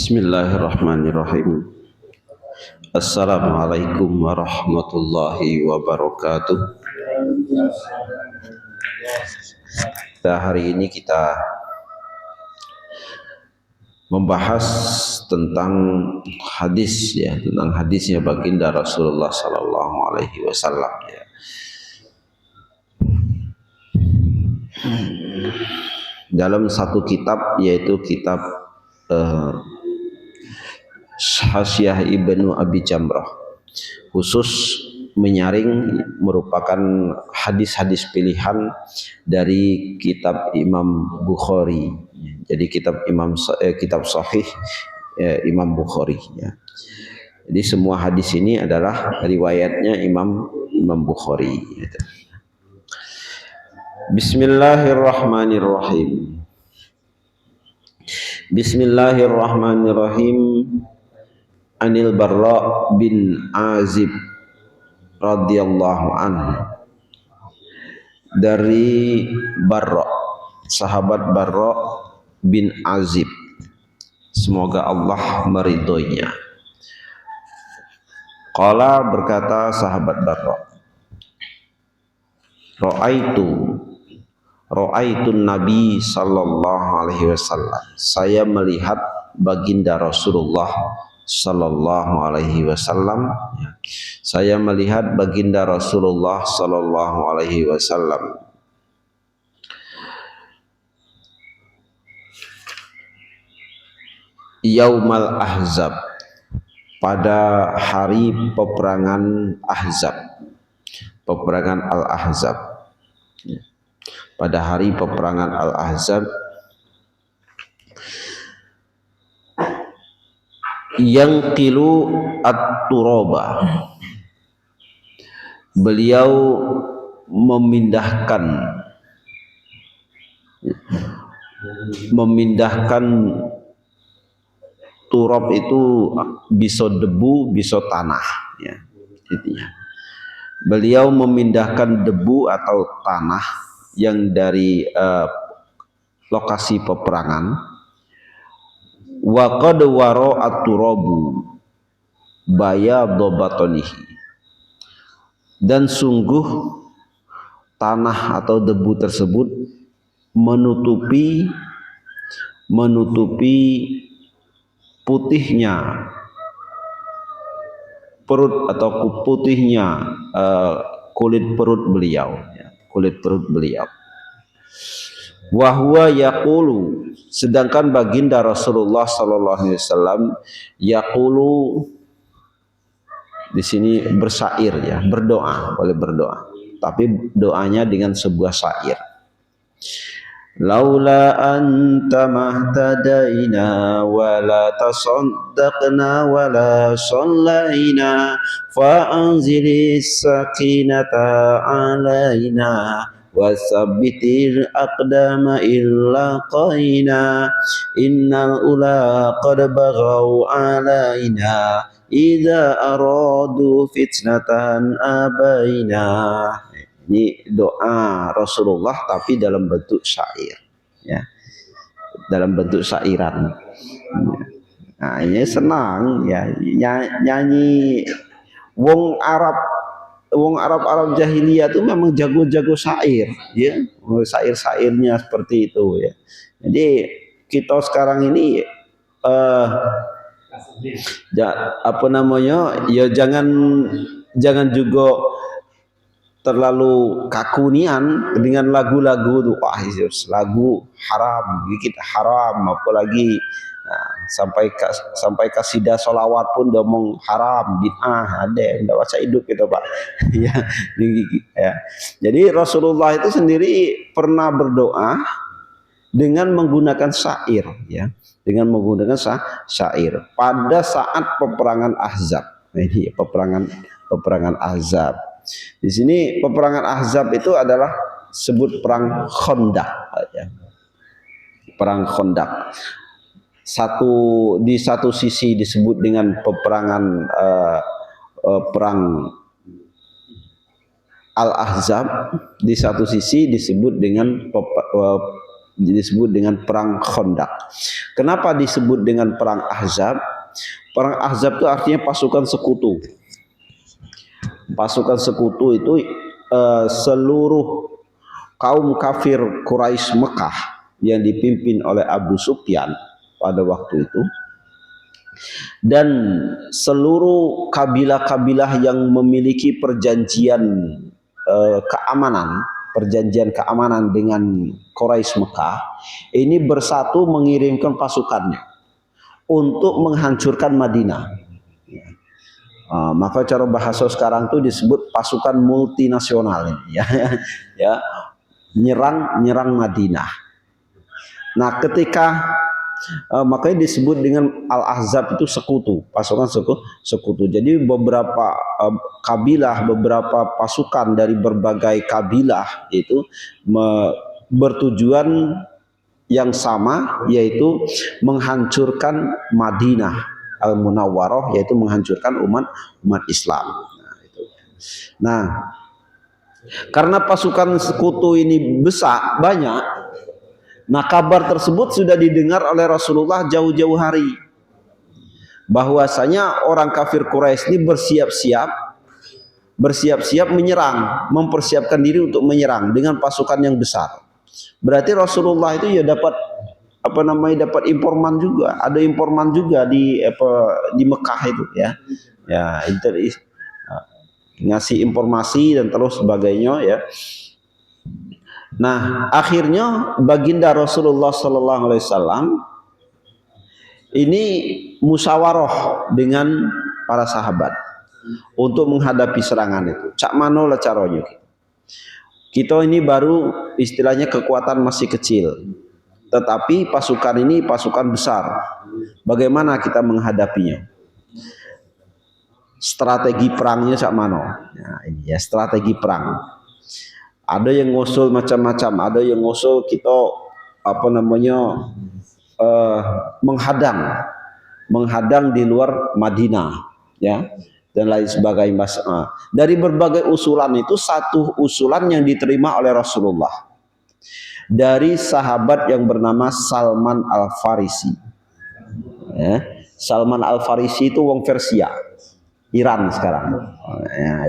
Bismillahirrahmanirrahim. Assalamualaikum warahmatullahi wabarakatuh. Hari ini kita membahas tentang hadis ya, tentang hadisnya baginda Rasulullah sallallahu alaihi wasallam ya. Dalam satu kitab, yaitu kitab Hasyiah Ibnu Abi Jamrah, khusus menyaring merupakan hadis-hadis pilihan dari kitab Imam Bukhari. Jadi kitab Sahih Imam Bukhari ya. Jadi semua hadis ini adalah riwayatnya Imam Bukhari gitu. Bismillahirrahmanirrahim. Bismillahirrahmanirrahim. Anil Barra bin Azib radhiyallahu anhu, dari Barra, sahabat Barra bin Azib, semoga Allah meridhoinya. Qala, berkata sahabat Barra, Ra'aitun Nabi sallallahu alaihi wasallam, saya melihat baginda Rasulullah sallallahu alaihi wasallam. Saya melihat baginda Rasulullah sallallahu alaihi wasallam Yaumal Ahzab, pada hari peperangan Ahzab, peperangan Al-Ahzab. Pada hari peperangan Al-Ahzab, yang qilu at-turaba, beliau memindahkan turab itu bisa debu, bisa tanah ya, intinya. Beliau memindahkan debu atau tanah yang dari lokasi peperangan. Wa qad wara'at turabu bayadha batnihi, dan sungguh tanah atau debu tersebut menutupi putihnya perut atau putihnya kulit perut beliau ya, kulit perut beliau. Wa huwa yaqulu, sedangkan baginda Rasulullah sallallahu alaihi wasallam yaqulu, di sini bersair ya, berdoa, boleh berdoa, tapi doanya dengan sebuah syair. Laula anta mahtadaina wa la tasaddaqna wa la sallaina fa anzilis sakinata alaina wasabbitir aqdama illa qaina innal ula qad baghaw alaina idza aradu fitnatan abaina. Ini doa Rasulullah tapi dalam bentuk syair ya, dalam bentuk syairan. Nah, ini senang ya, nyanyi. Wong Arab jahiliyah itu memang jago-jago syair ya, syair-syairnya seperti itu ya. Jadi kita sekarang ini jangan juga terlalu kaku dengan lagu-lagu tuh. Wah, lagu haram, dikit haram, apalagi sampai kasidah sholawat pun ngomong haram, bid'ah, ada enggak baca hidup kita Pak ya. Jadi Rasulullah itu sendiri pernah berdoa dengan menggunakan syair ya, dengan menggunakan syair pada saat peperangan Ahzab. Nah, ini peperangan Ahzab. Di sini peperangan Ahzab itu adalah sebut perang Khandaq ya. Perang Khandaq. Di satu sisi disebut dengan peperangan perang Al-Ahzab, di satu sisi disebut dengan disebut dengan perang Khandaq. Kenapa disebut dengan perang Ahzab? Perang Ahzab itu artinya pasukan sekutu. Pasukan sekutu itu seluruh kaum kafir Quraisy Mekah yang dipimpin oleh Abu Sufyan pada waktu itu, dan seluruh kabilah-kabilah yang memiliki perjanjian keamanan dengan Quraisy Mekah ini bersatu mengirimkan pasukannya untuk menghancurkan Madinah. Maka cara bahasa sekarang itu disebut pasukan multinasional ini, ya, nyerang Madinah. Nah, ketika makanya disebut dengan Al-Ahzab itu sekutu, pasukan sekutu. Jadi beberapa kabilah, beberapa pasukan dari berbagai kabilah itu bertujuan yang sama, yaitu menghancurkan Madinah Al-Munawwarah, yaitu menghancurkan umat Islam. Nah, karena pasukan sekutu ini besar, banyak, nah kabar tersebut sudah didengar oleh Rasulullah jauh-jauh hari, bahwasanya orang kafir Quraisy ini bersiap-siap menyerang, mempersiapkan diri untuk menyerang dengan pasukan yang besar. Berarti Rasulullah itu ya dapat dapat informan juga, ada informan juga di Mekah itu, ya ngasih informasi dan terus sebagainya, ya. Nah, akhirnya baginda Rasulullah Sallallahu Alaihi Wasallam ini musyawarah dengan para sahabat untuk menghadapi serangan itu. Cak mano lah caranya. Kita ini baru istilahnya kekuatan masih kecil, tetapi pasukan ini pasukan besar. Bagaimana kita menghadapinya? Strategi perangnya cak mano. Nah, ini ya strategi perang. Ada yang ngusul macam-macam, ada yang ngusul kita menghadang di luar Madinah, ya, dan lain sebagainya. Dari berbagai usulan itu, satu usulan yang diterima oleh Rasulullah dari sahabat yang bernama Salman Al-Farisi. Ya, Salman Al-Farisi itu wong Persia, Iran sekarang,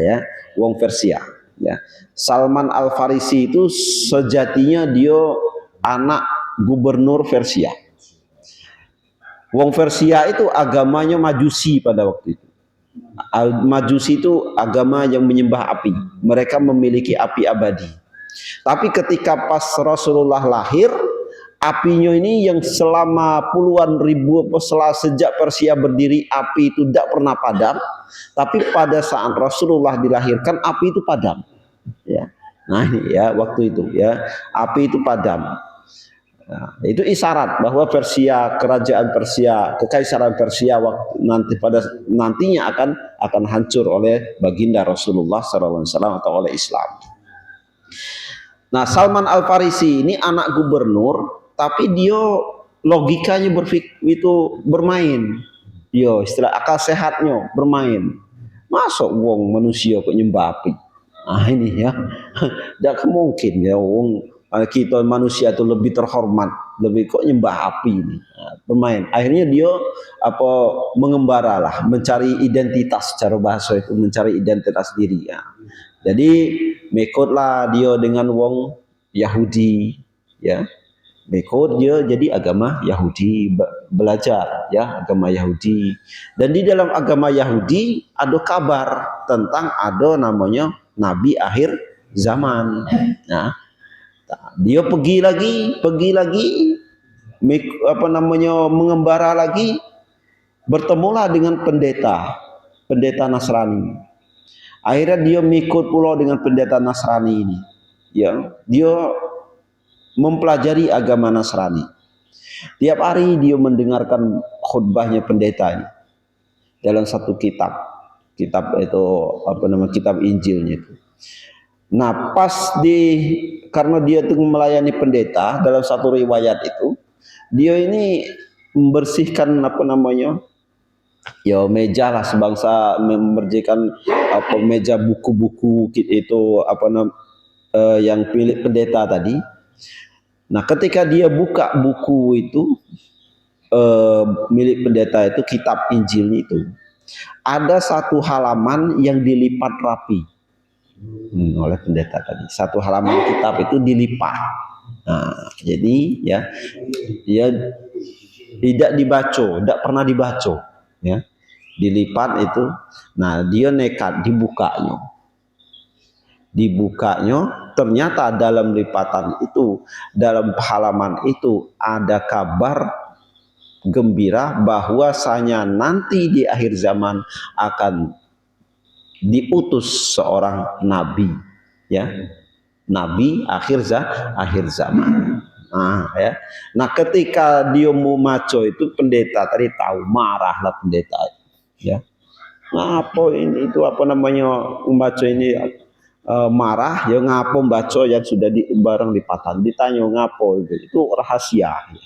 ya, wong Persia. Ya, Salman Al-Farisi itu sejatinya dia anak gubernur Persia. Wong Persia itu agamanya Majusi pada waktu itu. Majusi itu agama yang menyembah api. Mereka memiliki api abadi. Tapi ketika pas Rasulullah lahir, apinya ini yang selama puluhan ribu sejak Persia berdiri, api itu tidak pernah padam. Tapi pada saat Rasulullah dilahirkan, api itu padam. Ya. Nah ini ya waktu itu, ya, api itu padam. Nah, itu isyarat bahwa kerajaan Persia, kekaisaran Persia nantinya akan hancur oleh baginda Rasulullah SAW atau oleh Islam. Nah, Salman Al-Farisi ini anak gubernur, tapi dia logikanya itu bermain. Yo, istilah akal sehatnya bermain. Masuk wong manusia kok nyembah api. Nah ini ya, tidak mungkin ya, wong kita manusia itu lebih terhormat, lebih kok nyembah api ini. Nah, bermain. Akhirnya dia mengembara lah, mencari identitas, cara bahasa itu mencari identitas diri. Ya. Jadi mekotlah dia dengan wong Yahudi, ya. Mekot dia jadi agama Yahudi, belajar ya agama Yahudi. Dan di dalam agama Yahudi ada kabar tentang ada namanya Nabi akhir zaman. Nah, dia pergi lagi mengembara lagi, bertemulah dengan pendeta Nasrani. Akhirnya dia mengikut pulau dengan pendeta Nasrani ini. Ya, dia mempelajari agama Nasrani. Tiap hari dia mendengarkan khutbahnya pendeta ini dalam satu kitab itu kitab Injilnya itu. Nah, karena dia itu melayani pendeta, dalam satu riwayat itu dia ini membersihkan ya meja lah, sebangsa membersihkan meja buku-buku itu yang pilih pendeta tadi. Nah, ketika dia buka buku itu milik pendeta itu, kitab Injil itu, ada satu halaman yang dilipat rapi oleh pendeta tadi. Satu halaman kitab itu dilipat. Nah, jadi ya, dia tidak dibaca, tidak pernah dibaca, ya, dilipat itu. Nah, dia nekat dibukanya, ternyata dalam lipatan itu, dalam halaman itu ada kabar gembira bahwasanya nanti di akhir zaman akan diutus seorang nabi, ya, nabi akhir zaman. Nah, ya. Nah, ketika dia mau maco itu, pendeta tadi tahu, marahlah pendeta, ya. Ngapo ini itu apa namanya membaca ini, marah ya, ngapo membaca yang sudah di barang lipatan, ditanya ngapo itu rahasia, ya.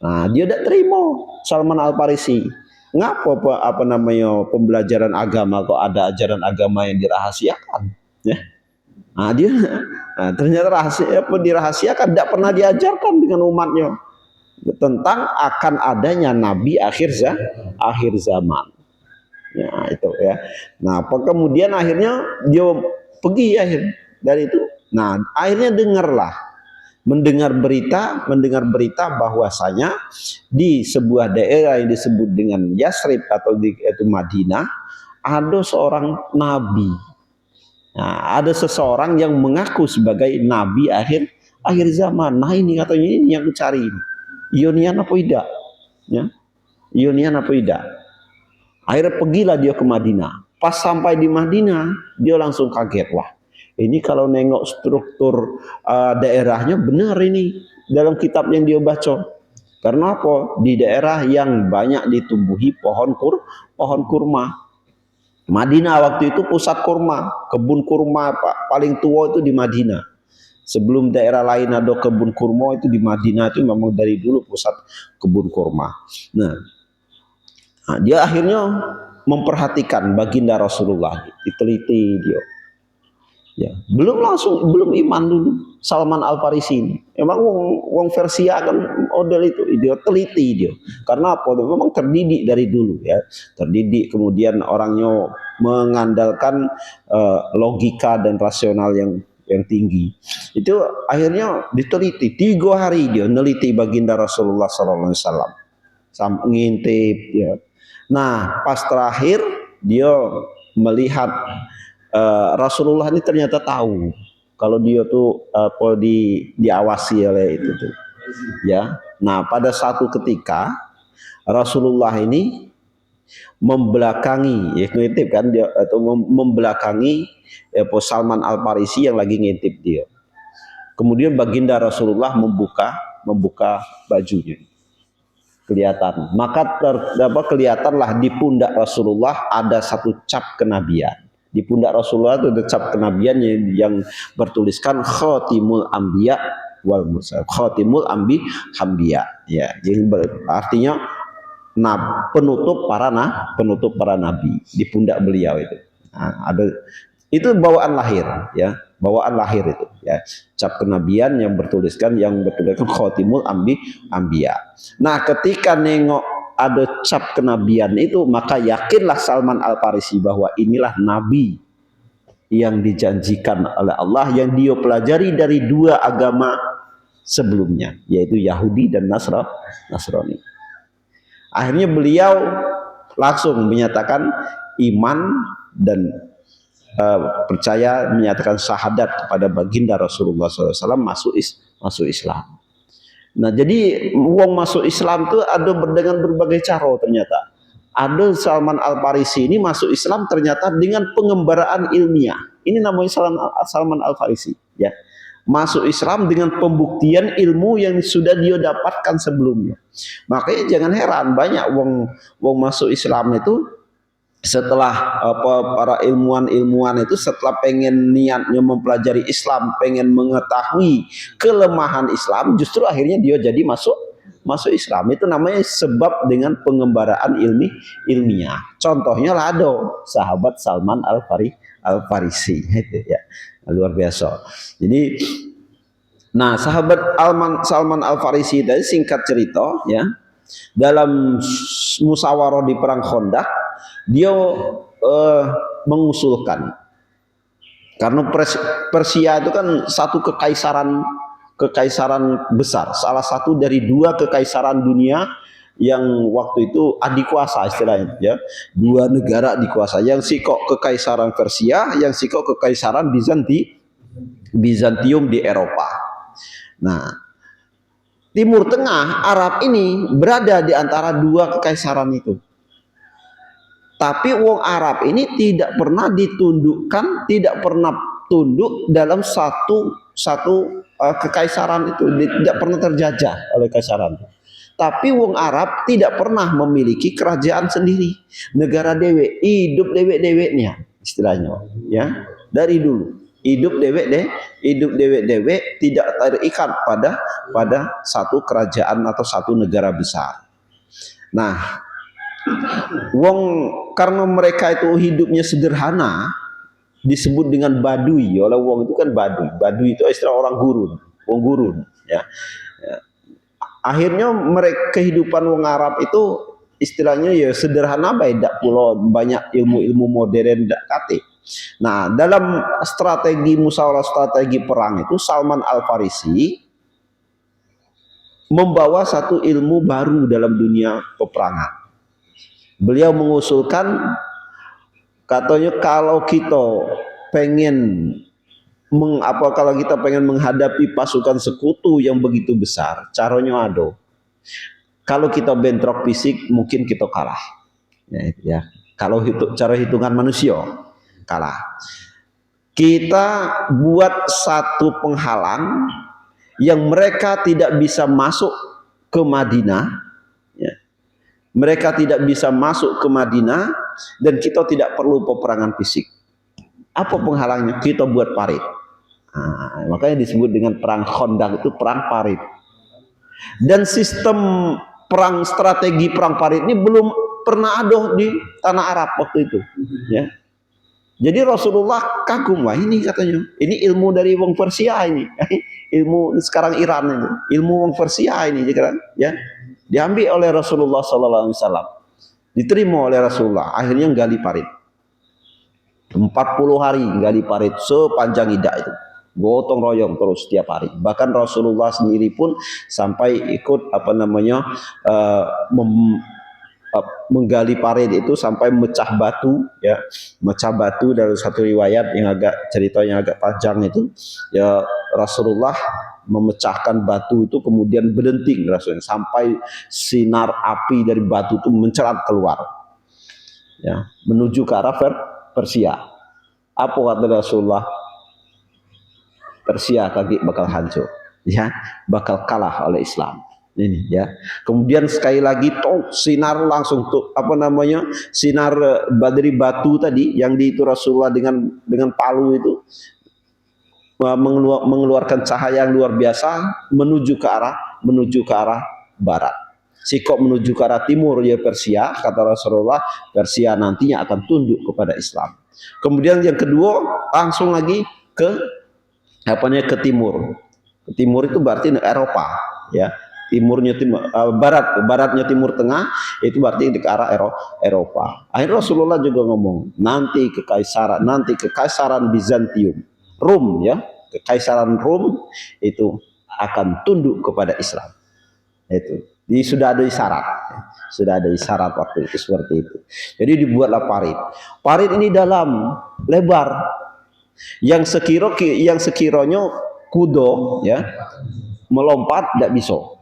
Nah, dia tidak terima. Salman Al-Farisi, ngapo apa namanya pembelajaran agama kok ada ajaran agama yang dirahasiakan, ya. Nah, ternyata rahasia apa dirahasiakan, tidak pernah diajarkan dengan umatnya tentang akan adanya nabi akhir zaman. Ya, itu ya. Nah, kemudian akhirnya dia pergi dari itu. Nah, akhirnya mendengar berita bahwasanya di sebuah daerah yang disebut dengan Yasrib atau itu Madinah, ada seorang nabi. Nah, ada seseorang yang mengaku sebagai nabi akhir zaman. Nah, ini katanya ini yang cari. Ionian apa tidak? Ya. Ionian apa tidak? Akhirnya pergilah dia ke Madinah. Pas sampai di Madinah, dia langsung kaget. Wah, ini kalau nengok struktur daerahnya benar ini dalam kitab yang dia baca. Karena apa? Di daerah yang banyak ditumbuhi pohon kurma. Madinah waktu itu pusat kurma, kebun kurma paling tua itu di Madinah. Sebelum daerah lain ada kebun kurma, itu di Madinah itu memang dari dulu pusat kebun kurma. Nah, dia akhirnya memperhatikan baginda Rasulullah, diteliti dia. Ya, belum iman dulu Salman Al-Farisi ini. Emang wong Persia kan model itu, dia teliti dia. Karena apa? Memang terdidik dari dulu, ya. Terdidik, kemudian orangnya mengandalkan logika dan rasional yang tinggi. Itu akhirnya diteliti 3 hari, dia neliti baginda Rasulullah SAW, sampai ngintip, ya. Nah, pas terakhir dia melihat Rasulullah ini ternyata tahu kalau dia tuh diawasi oleh itu tuh, ya. Nah, pada satu ketika Rasulullah ini membelakangi, ya, ngintip kan dia, atau membelakangi Salman Al-Farisi yang lagi ngintip dia. Kemudian baginda Rasulullah membuka bajunya, kelihatan. Maka kelihatanlah di pundak Rasulullah ada satu cap kenabian. Di pundak Rasulullah itu ada cap kenabian yang bertuliskan Khatimul Anbiya wal Mursal. Khatimul Anbiya, ya. Yang artinya penutup para nabi di pundak beliau itu. Nah, ada itu bawaan lahir, ya. Bawaan lahir itu, ya. Cap kenabian yang bertuliskan Khatimul Anbiya. Nah, ketika nengok ada cap kenabian itu, maka yakinlah Salman Al-Farisi bahwa inilah nabi yang dijanjikan oleh Allah, yang dia pelajari dari 2 agama sebelumnya, yaitu Yahudi dan Nasrani. Akhirnya beliau langsung menyatakan iman dan percaya, menyatakan syahadat kepada baginda Rasulullah SAW, masuk Islam. Nah, jadi wong masuk Islam itu ada dengan berbagai cara ternyata. Ada Salman Al-Farisi ini masuk Islam ternyata dengan pengembaraan ilmiah. Ini namanya Salman Al-Farisi, ya. Masuk Islam dengan pembuktian ilmu yang sudah dia dapatkan sebelumnya. Makanya jangan heran banyak wong masuk Islam itu setelah para ilmuwan itu setelah pengen niatnya mempelajari Islam, pengen mengetahui kelemahan Islam, justru akhirnya dia jadi masuk Islam. Itu namanya sebab dengan pengembaraan ilmiah. Contohnya lah ada sahabat Salman Al-Farisi itu, ya. Luar biasa. Jadi Nah, sahabat Salman Al-Farisi tadi singkat cerita ya, dalam musyawarah di perang Khandaq dia mengusulkan, karena Persia itu kan satu kekaisaran besar, salah satu dari dua kekaisaran dunia yang waktu itu adikuasa istilahnya ya, dua negara dikuasai, yang sikok kekaisaran Persia, yang sikok kekaisaran Bizantium di Eropa. Nah, Timur Tengah Arab ini berada di antara dua kekaisaran itu. Tapi wong Arab ini tidak pernah ditundukkan, tidak pernah tunduk dalam satu kekaisaran itu, tidak pernah terjajah oleh kekaisaran. Tapi wong Arab tidak pernah memiliki kerajaan sendiri, negara dewe, hidup dewek-deweknya istilahnya, ya dari dulu hidup dewek-dewek, tidak terikat pada satu kerajaan atau satu negara besar. Nah, wong karena mereka itu hidupnya sederhana, disebut dengan badui oleh wong itu kan badui. Badui itu istilah orang gurun, wong gurun ya. Akhirnya mereka kehidupan wong Arab itu istilahnya ya sederhana, beda pulau banyak ilmu-ilmu modern dak kate. Nah, dalam strategi musyawarah strategi perang itu Salman Al-Farisi membawa satu ilmu baru dalam dunia peperangan. Beliau mengusulkan, katanya kalau kita pengen kalau kita pengen menghadapi pasukan sekutu yang begitu besar, caranya ada. Kalau kita bentrok fisik mungkin kita kalah. Ya. Kalau cara hitungan manusia kalah. Kita buat satu penghalang yang mereka tidak bisa masuk ke Madinah. Ya. Mereka tidak bisa masuk ke Madinah dan kita tidak perlu peperangan fisik. Apa penghalangnya? Kita buat parit. Nah, makanya disebut dengan perang Khandaq itu perang parit. Dan sistem perang, strategi perang parit ini belum pernah ada di tanah Arab waktu itu. Ya. Jadi Rasulullah kagum, wah ini katanya, ini ilmu dari wong Persia ini, ilmu sekarang Iran ini, ilmu wong Persia ini, ya, diambil oleh Rasulullah SAW, diterima oleh Rasulullah, akhirnya gali parit, 40 hari gali parit sepanjang hidup itu, gotong royong terus setiap hari. Bahkan Rasulullah sendiri pun sampai ikut menggali parit itu sampai mecah batu, ya, mecah batu. Dalam satu riwayat yang ceritanya agak panjang itu, ya Rasulullah memecahkan batu itu kemudian berdenting Rasulullah sampai sinar api dari batu itu mencerat keluar, ya, menuju ke arah Persia. Apa kata Rasulullah? Persia kaki bakal hancur, ya, bakal kalah oleh Islam. Ini ya. Kemudian sekali lagi sinar langsung sinar dari batu tadi yang itu Rasulullah dengan palu itu mengeluarkan cahaya yang luar biasa menuju ke arah barat. Sikok menuju ke arah timur ya Persia, kata Rasulullah, Persia nantinya akan tunduk kepada Islam. Kemudian yang kedua langsung lagi ke timur. Ke timur itu berarti Eropa, ya. Baratnya Timur Tengah itu berarti ke arah Eropa. Akhirnya Rasulullah juga ngomong, nanti kekaisaran Bizantium, Rom, ya, kekaisaran Rom itu akan tunduk kepada Islam. Itu. Jadi sudah ada isyarat waktu itu seperti itu. Jadi dibuatlah parit. Parit ini dalam, lebar, yang sekiranya kudo, ya, melompat tidak bisa.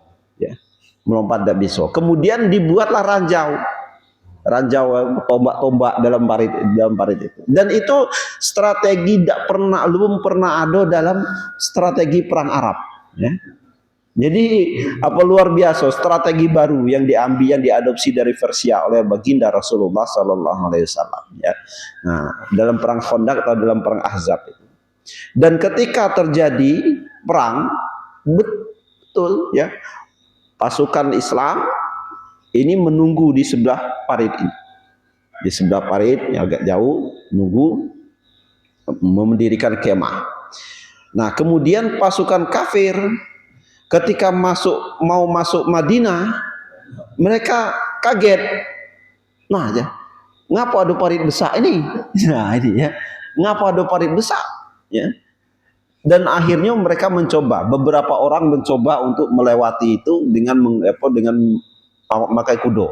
Ya, melompat tidak bisa. Kemudian dibuatlah ranjau tombak-tombak dalam parit itu. Dan itu strategi belum pernah ada dalam strategi perang Arab. Ya. Jadi luar biasa strategi baru yang diadopsi dari Persia oleh baginda Rasulullah SAW. Ya. Nah, dalam perang Khandaq atau dalam perang Ahzab itu. Dan ketika terjadi perang, betul, ya. Pasukan Islam ini menunggu di sebelah parit ini. Di sebelah parit yang agak jauh, menunggu, mendirikan kemah. Nah, kemudian pasukan kafir ketika mau masuk Madinah, mereka kaget. Nah, ya, ngapa ada parit besar ini? Nah, ini ya. Ngapa ada parit besar? Ya. Dan akhirnya mereka mencoba, beberapa orang mencoba untuk melewati itu dengan memakai kudo,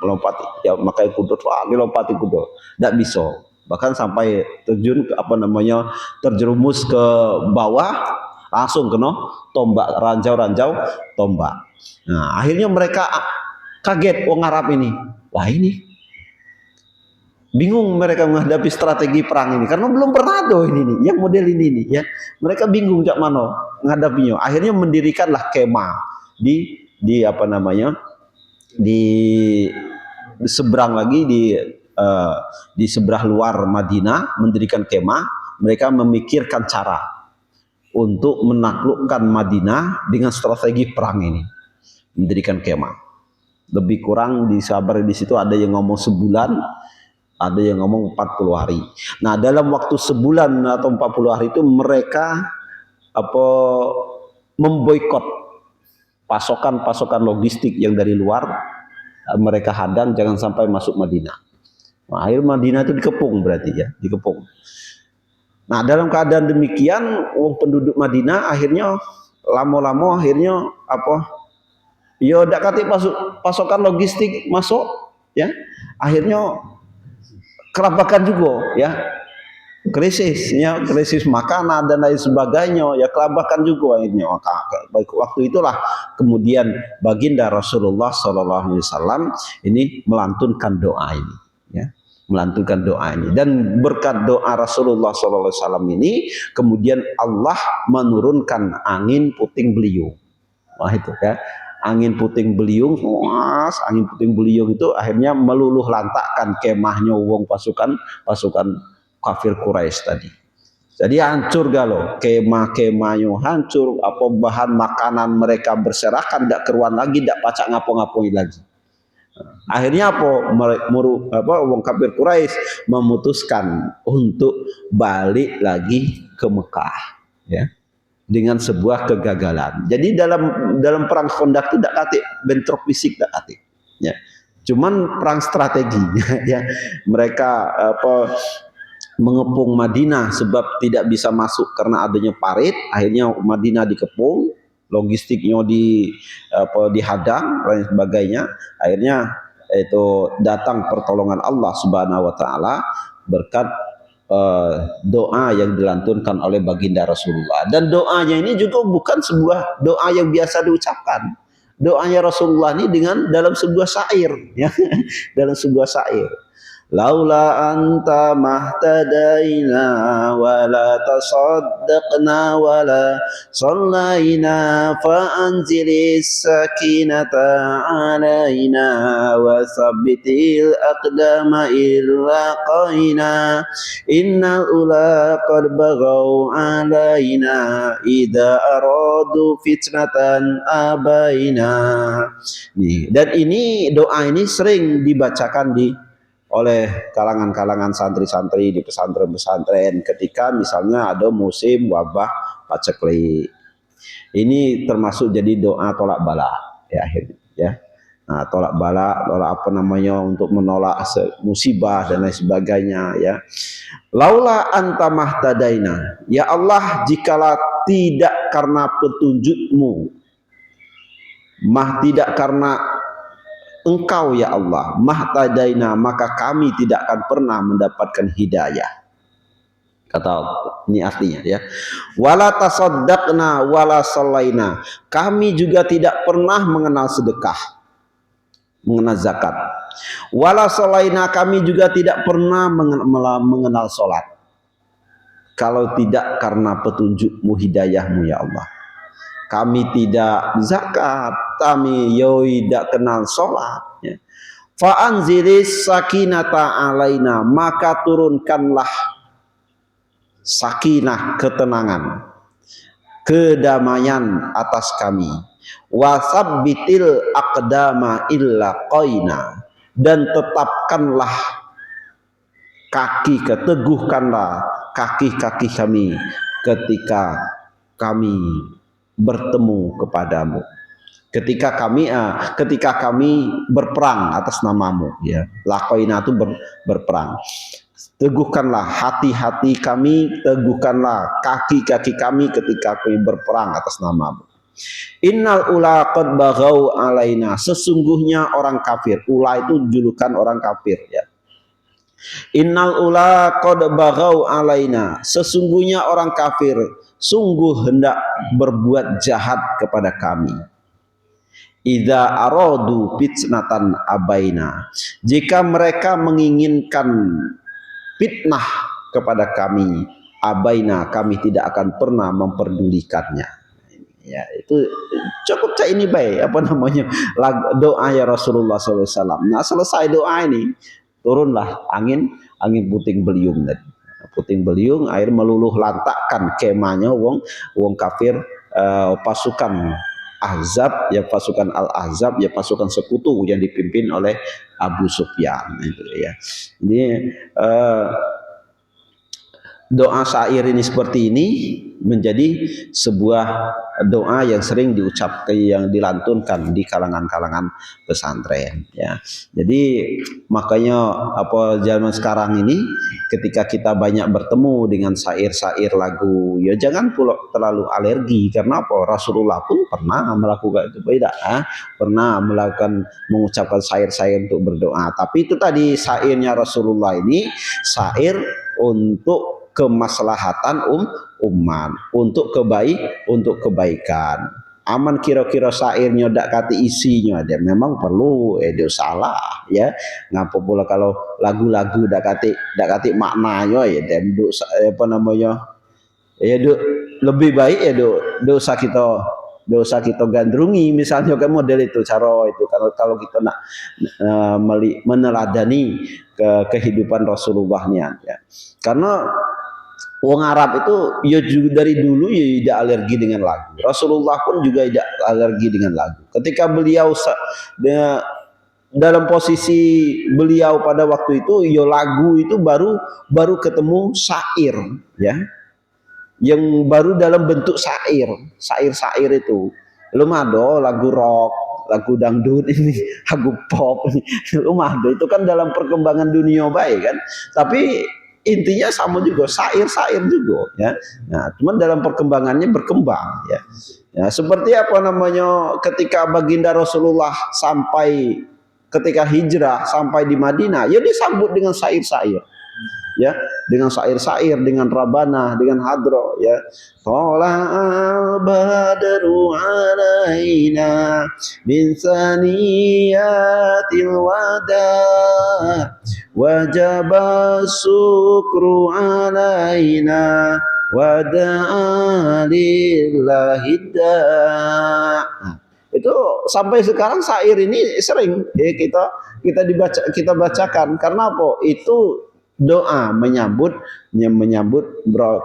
melompati, ya memakai kudo, dilompati kudo, tidak bisa. Bahkan sampai terjun ke terjerumus ke bawah, langsung kena tombak, ranjau-ranjau tombak. Nah, akhirnya mereka kaget, orang Arab ini, wah ini bingung mereka menghadapi strategi perang ini karena belum pernah ada ini nih, yang model ini nih ya. Mereka bingung jak mana menghadapinya. Akhirnya mendirikanlah kemah di apa namanya? di seberang lagi di sebelah luar Madinah, mendirikan kemah. Mereka memikirkan cara untuk menaklukkan Madinah dengan strategi perang ini. Mendirikan kemah. Lebih kurang disabar di situ ada yang ngomong sebulan, ada yang ngomong 40 hari. Nah, dalam waktu sebulan atau 40 hari itu mereka memboikot pasokan-pasokan logistik yang dari luar, mereka hadang jangan sampai masuk Madinah. Nah, akhir Madinah itu dikepung berarti ya, dikepung. Nah, dalam keadaan demikian, penduduk Madinah akhirnya lama-lama akhirnya ya dak kate pasokan logistik masuk ya. Akhirnya kelabakan juga ya, krisis makanan dan lain sebagainya ya, kelabakan juga akhirnya. Baik, waktu itulah kemudian baginda Rasulullah SAW ini melantunkan doa ini ya, melantunkan doa ini, dan berkat doa Rasulullah SAW ini kemudian Allah menurunkan angin puting beliung. Wah itu ya, angin puting beliung, angin puting beliung itu akhirnya meluluh lantakkan kemahnya wong pasukan kafir Quraisy tadi. Jadi hancur galo, kemah-kemahnya hancur, apa bahan makanan mereka berserakan, tidak keruan lagi, tidak pacak ngapo-ngapoin lagi. Akhirnya wong kafir Quraisy memutuskan untuk balik lagi ke Mekah ya, dengan sebuah kegagalan. Jadi dalam perang Khandaq itu tidak kate bentrok fisik, tidak kate ya, cuman perang strategi ya. Mereka mengepung Madinah sebab tidak bisa masuk karena adanya parit. Akhirnya Madinah dikepung, logistiknya dihadang dan sebagainya. Akhirnya itu datang pertolongan Allah Subhanahu wa taala berkat doa yang dilantunkan oleh baginda Rasulullah. Dan doanya ini juga bukan sebuah doa yang biasa diucapkan. Doanya Rasulullah ini dalam sebuah syair ya. Dalam sebuah syair. Laula anta mahtadaina wala tasaddaqna wala sallaina fa anzilis sakinata alaina wa sabbitil aqdama illa qaina innal ula qad baghaw alaina idza aradu fitnatan abaina. Dan ini doa ini sering dibacakan oleh kalangan-kalangan santri-santri di pesantren-pesantren ketika misalnya ada musim wabah paceklik. Ini termasuk jadi doa tolak bala ya akhirnya ya. Nah, tolak bala, untuk menolak musibah dan lain sebagainya ya. Laula anta mahtadaina, ya Allah, jikalau tidak karena petunjukmu, tidak karena Engkau ya Allah, mahtadaina, maka kami tidak akan pernah mendapatkan hidayah. Kata Allah, ini artinya ya. Wala tasaddaqna wala sallaina, kami juga tidak pernah mengenal sedekah, mengenal zakat. Wala sallaina, kami juga tidak pernah mengenal sholat. Kalau tidak karena petunjukmu, hidayahmu ya Allah. Kami tidak zakat, kami tidak kenal sholat ya. Fa anzilis sakinata alaina, maka turunkanlah sakinah, ketenangan, kedamaian atas kami. Wasabbitil aqdama illa qaina, dan tetapkanlah teguhkanlah kaki-kaki kami ketika kami bertemu kepadamu, ketika kami berperang atas namamu, ya. Lakoina itu berperang. Teguhkanlah hati-hati kami, teguhkanlah kaki-kaki kami ketika kami berperang atas namamu. Innal ula qad baghau alaina, sesungguhnya orang kafir. Ula itu julukan orang kafir, ya. Innal ula qad baghau alaina, sesungguhnya orang kafir sungguh hendak berbuat jahat kepada kami. Idza aradu fitnatan abaina, jika mereka menginginkan fitnah kepada kami, abaina, kami tidak akan pernah memperdulikannya. Ya, itu cukup cak ini baik, apa namanya, doa ya Rasulullah SAW. Nah, selesai doa ini, turunlah angin puting beliung tadi. Puting beliung, air meluluh lantakkan kemahnya wong kafir, pasukan Ahzab, ya pasukan Al-Ahzab, ya pasukan sekutu yang dipimpin oleh Abu Sufyan, itu ya. Ini doa syair ini seperti ini menjadi sebuah doa yang sering diucapkan, yang dilantunkan di kalangan-kalangan pesantren, ya. Jadi makanya apa zaman sekarang ini ketika kita banyak bertemu dengan syair-syair lagu, ya jangan pula terlalu alergi, karena apa? Rasulullah pun pernah melakukan itu, pernah melakukan mengucapkan syair-syair untuk berdoa. Tapi itu tadi syairnya Rasulullah ini syair untuk kemaslahatan umat, untuk kebaikan. Aman kira-kira syairnya dak kati isinya dia memang perlu dia salah, ya. Ngapa pula kalau lagu-lagu dak kati maknanya, ya dan apa namanya, ya lebih baik ya dosa kita gandrungi, misalnya kan model itu cara itu, kalau kita nak meneladani kehidupan Rasulullahnya, ya. Karena wong Arab itu ya juga dari dulu ya tidak alergi dengan lagu. Rasulullah pun juga tidak alergi dengan lagu. Ketika beliau dalam posisi beliau pada waktu itu, ya lagu itu baru ketemu syair, ya. Yang baru dalam bentuk syair itu. Belum ada lagu rock, lagu dangdut ini, lagu pop ini. Belum ada. Itu kan dalam perkembangan dunia baik kan. Tapi intinya sama juga, syair juga, ya. Nah, cuman dalam perkembangannya berkembang, ya. Ya, seperti apa namanya, ketika baginda Rasulullah sampai ketika hijrah sampai di Madinah, ya disambut dengan syair-syair, ya, dengan syair-syair, dengan rabanah, dengan hadro, ya. Tola'al badru alaina min saniyatil wada wajaba syukru alaina wada'a lillahi da'. Itu sampai sekarang syair ini sering ya kita bacakan, karena apa? Itu doa menyambut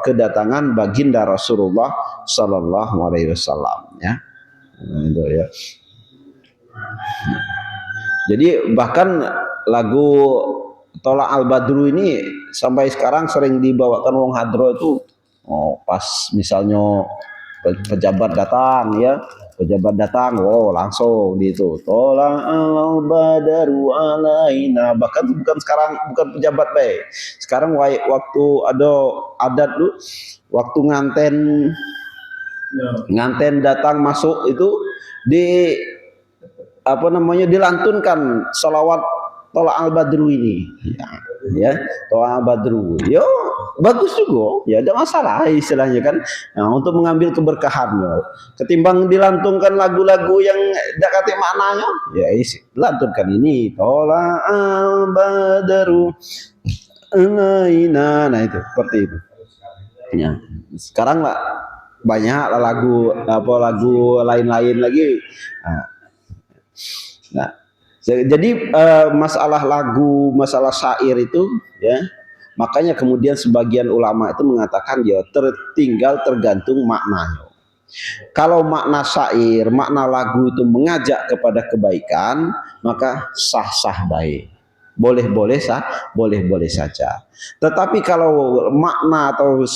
kedatangan baginda Rasulullah Sallallahu Alaihi Wasallam, ya. Nah, itu ya. Jadi bahkan lagu Tolak Al-Badru ini sampai sekarang sering dibawakan wong hadro itu, pas misalnya pejabat datang, ya. Pejabat datang, langsung gitu. Tolak al-badru alaina. Bahkan bukan pejabat baik. Sekarang waktu ada adat tuh, waktu nganten datang masuk itu di apa namanya, dilantunkan salawat Tolak al-Badru ini, ya, Tolak al-Badru, yo bagus juga, ya ada masalah istilahnya kan. Nah, untuk mengambil keberkahannya, ketimbang dilantunkan lagu-lagu yang tidak kati maknanya, ya lantunkan ini Tolak al-Badru alaina. Nah, itu seperti itu, ya. Sekarang lah banyak lagu lain-lain lagi. Nah, jadi masalah lagu, masalah syair itu, ya, makanya kemudian sebagian ulama itu mengatakan ya tergantung maknanya. Kalau makna syair, makna lagu itu mengajak kepada kebaikan, maka sah-sah baik, boleh-boleh saja. Tetapi kalau makna atau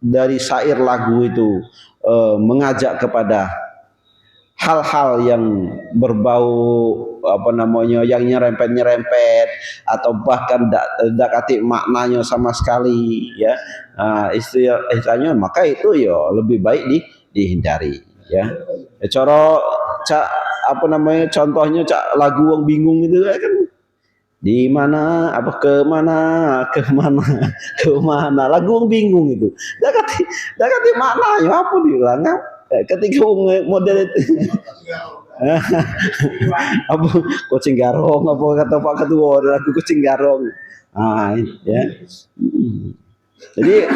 dari syair lagu itu mengajak kepada hal-hal yang berbau apa namanya, yang nyerempet-nyerempet atau bahkan tidak katik maknanya sama sekali, ya, istilahnya, maka itu ya lebih baik dihindari, ya. Cara apa namanya, contohnya lagu wong bingung itu kan, di mana, apa, kemana kemana, lagu wong bingung itu dah kati maknanya apa diulang, ketika model itu apa, kucing garong, apa kata Pak Ketua, lagu kucing garong, ya. Jadi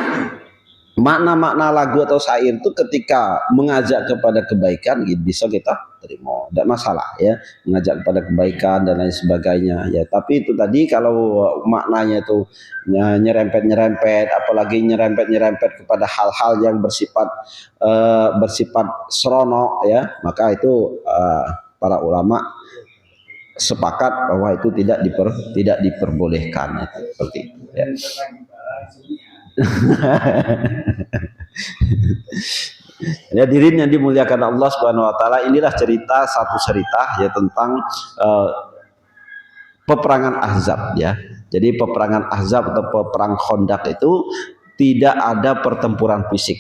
makna-makna lagu atau syair itu ketika mengajak kepada kebaikan bisa kita terima, tidak masalah, ya, mengajak kepada kebaikan dan lain sebagainya, ya. Tapi itu tadi kalau maknanya itu nyerempet-nyerempet, apalagi nyerempet-nyerempet kepada hal-hal yang bersifat seronok, ya, maka itu para ulama sepakat bahwa itu tidak diperbolehkan, seperti itu, ya. Ya, hadirin yang dimuliakan Allah Subhanahu wa taala, inilah satu cerita ya tentang peperangan Ahzab, ya. Jadi peperangan Ahzab atau peperang Khandaq itu tidak ada pertempuran fisik.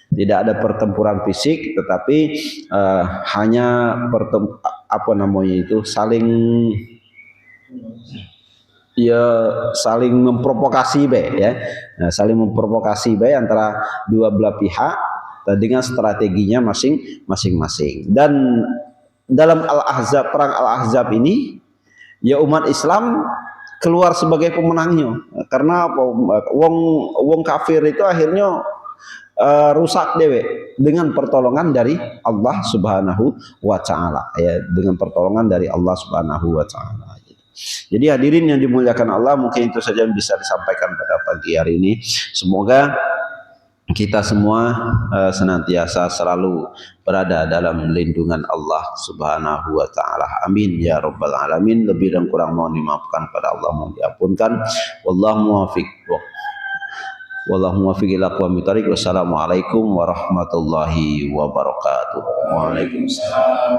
Tidak ada pertempuran fisik, tetapi hanya apa namanya itu, saling memprovokasi, ya. Nah, saling memprovokasi antara dua belah pihak dengan strateginya masing-masing. Dan dalam perang Al-Ahzab ini, ya, umat Islam keluar sebagai pemenangnya, karena wong kafir itu akhirnya rusak dewe dengan pertolongan dari Allah Subhanahu wa taala, ya, dengan pertolongan dari Allah Subhanahu wa taala. Jadi hadirin yang dimuliakan Allah, mungkin itu saja yang bisa disampaikan pada pagi hari ini. Semoga kita semua senantiasa selalu berada dalam lindungan Allah Subhanahu wa taala. Amin ya rabbal alamin. Lebih dan kurang mohon dimaafkan, pada Allah mohon diampunkan. Wallahu muwaffiq. Wallahu muwaffiq ila aqwamit thoriq. Wassalamualaikum warahmatullahi wabarakatuh. Waalaikumsalam.